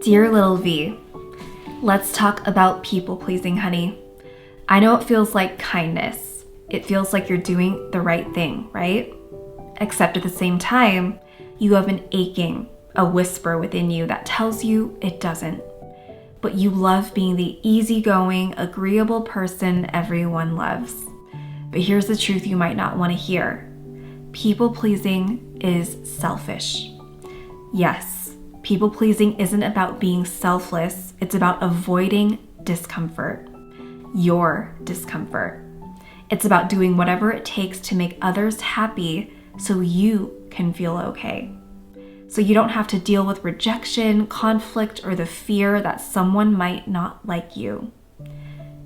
Dear little V, let's talk about people-pleasing, honey. I know it feels like kindness. It feels like you're doing the right thing, right? Except at the same time, you have an aching, a whisper within you that tells you it doesn't. But you love being the easygoing, agreeable person everyone loves. But here's the truth you might not want to hear. People-pleasing is selfish. Yes. People-pleasing isn't about being selfless, it's about avoiding discomfort, your discomfort. It's about doing whatever it takes to make others happy so you can feel okay. So you don't have to deal with rejection, conflict, or the fear that someone might not like you.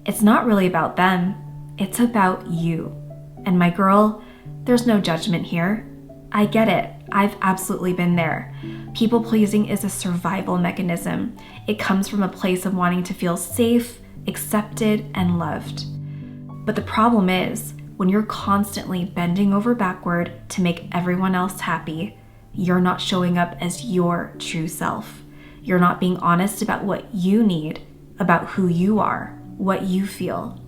It's not really about them, it's about you. And my girl, there's no judgment here. I get it. I've absolutely been there. People-pleasing is a survival mechanism. It comes from a place of wanting to feel safe, accepted, and loved. But the problem is, when you're constantly bending over backward to make everyone else happy, you're not showing up as your true self. You're not being honest about what you need, about who you are, what you feel.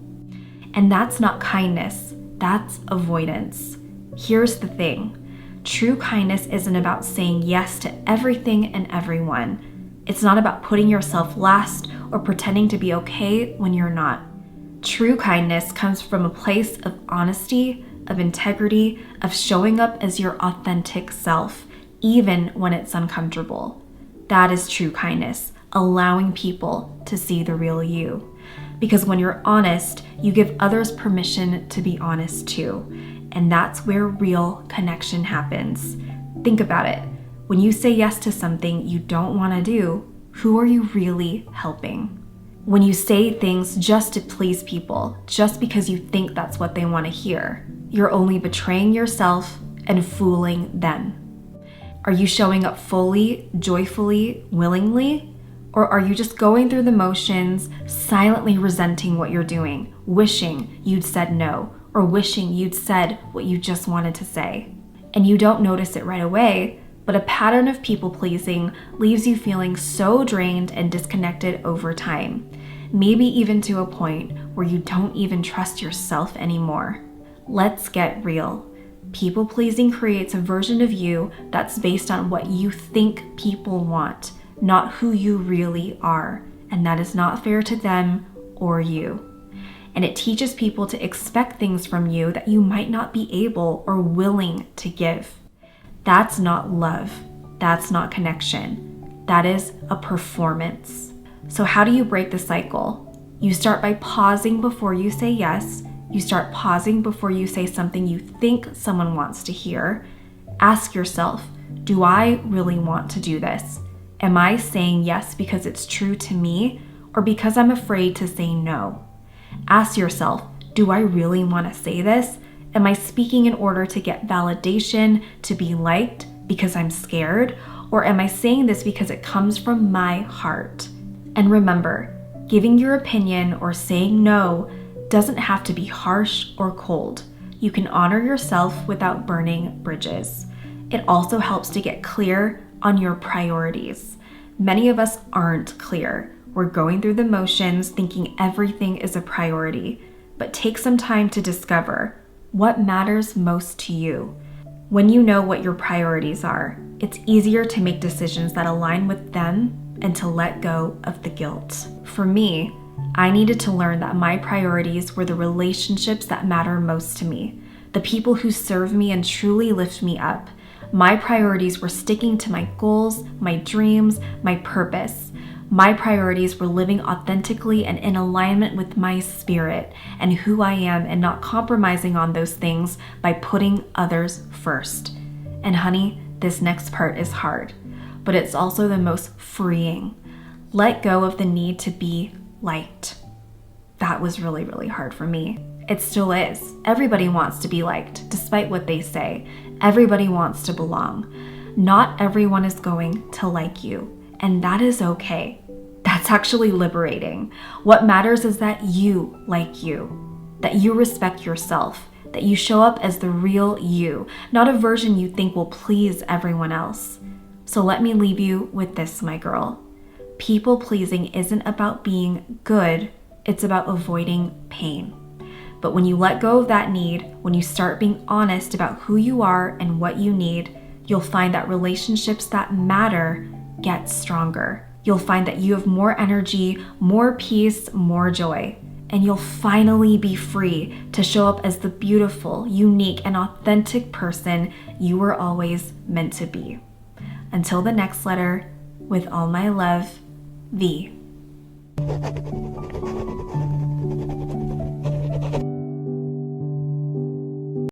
And that's not kindness, that's avoidance. Here's the thing. True kindness isn't about saying yes to everything and everyone. It's not about putting yourself last or pretending to be okay when you're not. True kindness comes from a place of honesty, of integrity, of showing up as your authentic self, even when it's uncomfortable. That is true kindness, allowing people to see the real you. Because when you're honest, you give others permission to be honest too. And that's where real connection happens. Think about it. When you say yes to something you don't want to do, who are you really helping? When you say things just to please people, just because you think that's what they want to hear, you're only betraying yourself and fooling them. Are you showing up fully, joyfully, willingly? Or are you just going through the motions, silently resenting what you're doing, wishing you'd said no, or wishing you'd said what you just wanted to say? And you don't notice it right away, but a pattern of people-pleasing leaves you feeling so drained and disconnected over time, maybe even to a point where you don't even trust yourself anymore. Let's get real. People-pleasing creates a version of you that's based on what you think people want, not who you really are, and that is not fair to them or you. And it teaches people to expect things from you that you might not be able or willing to give. That's not love. That's not connection. That is a performance. So how do you break the cycle? You start by pausing before you say yes. You start pausing before you say something you think someone wants to hear. Ask yourself, do I really want to do this? Am I saying yes because it's true to me or because I'm afraid to say no? Ask yourself, do I really want to say this? Am I speaking in order to get validation, to be liked because I'm scared? Or am I saying this because it comes from my heart? And remember, giving your opinion or saying no doesn't have to be harsh or cold. You can honor yourself without burning bridges. It also helps to get clear on your priorities. Many of us aren't clear. We're going through the motions thinking everything is a priority, but take some time to discover what matters most to you. When you know what your priorities are, it's easier to make decisions that align with them and to let go of the guilt. For me, I needed to learn that my priorities were the relationships that matter most to me, the people who serve me and truly lift me up. My priorities were sticking to my goals, my dreams, my purpose. My priorities were living authentically and in alignment with my spirit and who I am and not compromising on those things by putting others first. And honey, this next part is hard, but it's also the most freeing. Let go of the need to be liked. That was really, really hard for me. It still is. Everybody wants to be liked, despite what they say. Everybody wants to belong. Not everyone is going to like you. And that is okay. That's actually liberating. What matters is that you like you, that you respect yourself, that you show up as the real you, not a version you think will please everyone else. So let me leave you with this, my girl. People pleasing isn't about being good, it's about avoiding pain. But when you let go of that need, when you start being honest about who you are and what you need, you'll find that relationships that matter get stronger. You'll find that you have more energy, more peace, more joy. And you'll finally be free to show up as the beautiful, unique, and authentic person you were always meant to be. Until the next letter, with all my love, V.